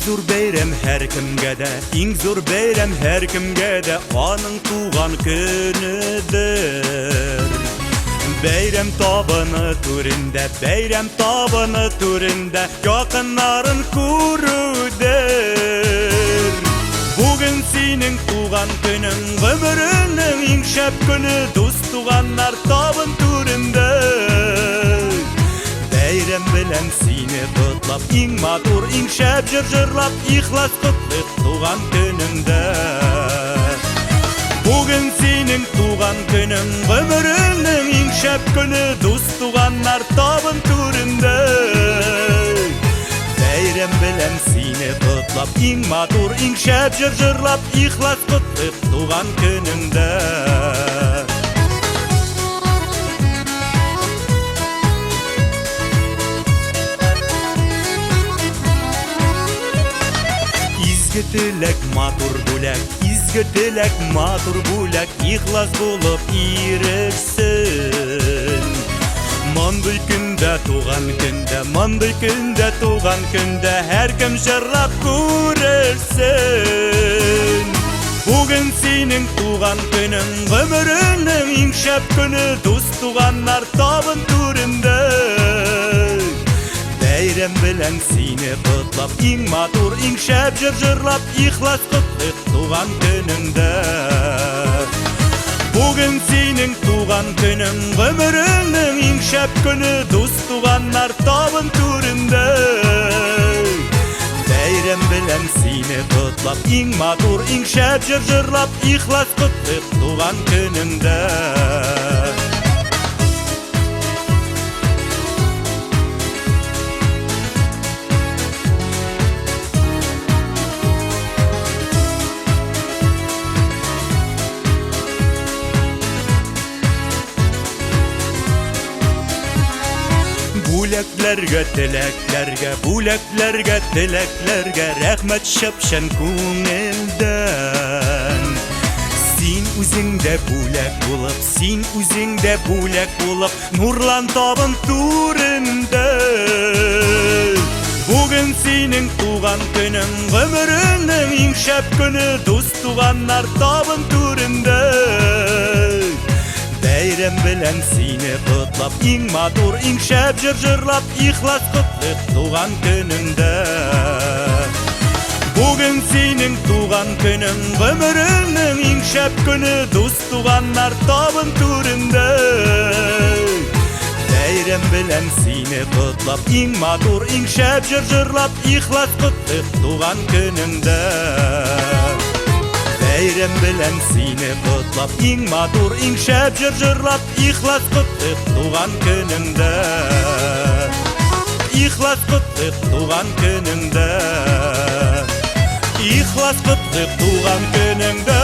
зур бәйрәм һәр кемгә дә, иң зур бәйрәм һәр кемгә дә аның туган көнедер. Бәйрәм табыны түрендә, бәйрәм табыны түрендә якыннарын күрүдер. Бүген синең туган көнең, гомереңнең иң шәп көне, дус туганнар табын түрендә. Бәйрәм белән сине котлап, иң матур, иң шәп җыр-җырлап, ихлас котлыйк туган көнеңдә. Бүген синең туган көнең, гомереңнең иң шәп көне, дус туганнар табын түрендә. Бәйрәм белән сине котлап, иң матур, иң шәп җыр-җырлап, ихлас котлыйк туган көнеңдә. Изге теләк матур бүләк, изге теләк матур бүләк, ихлас булып ирешсен. Мондый көндә туган көндә, мондый көндә туган көндә һәр кем җырлап күрерсен. Бүген синең туган көнең, гомереңнең иң шәп көне, дус туганнар табын түрендә. Бәйрәм белән сине котлап, иң матур, иң шәп җыр-җырлап, ихлас котлыйк туган көнеңдә. Бүген синең туган көнең, гомереңнең иң шәп көне, дус туганнар табын түрендә. Бәйрәм белән сине котлап, иң матур, иң шәп җыр-җырлап, ихлас котлыйк туган көнеңдә. Бүләкләргә, теләкләргә, бүләкләргә, теләкләргә рәхмәт шәпшән күңелдән. Син үзеңдә бүләк булып, син үзеңдә бүләк булып, нурлан табын түрендә. Бүген синең туган көнең, гомереңнең иң шәп көне, дус туганнар табын түрендә. Бәйрәм белән сине котлап, иң матур, иң шәп җыр-җырлап, ихлас котлыйк туган көнеңдә. Бүген синең туган көнең, гомереңнең иң шәп көне, дус туганнар табын түрендә. Бәйрәм белән сине котлап, иң матур, иң шәп җыр-җырлап, ихлас котлыйк туган көнеңдә. Бәйрәм белән сине котлап, иң матур, иң шәп җыр-җырлап, ихлас котлыйк туган көнеңдә. Ихлас котлыйк туган көнеңдә. Ихлас котлыйк туган көнеңдә.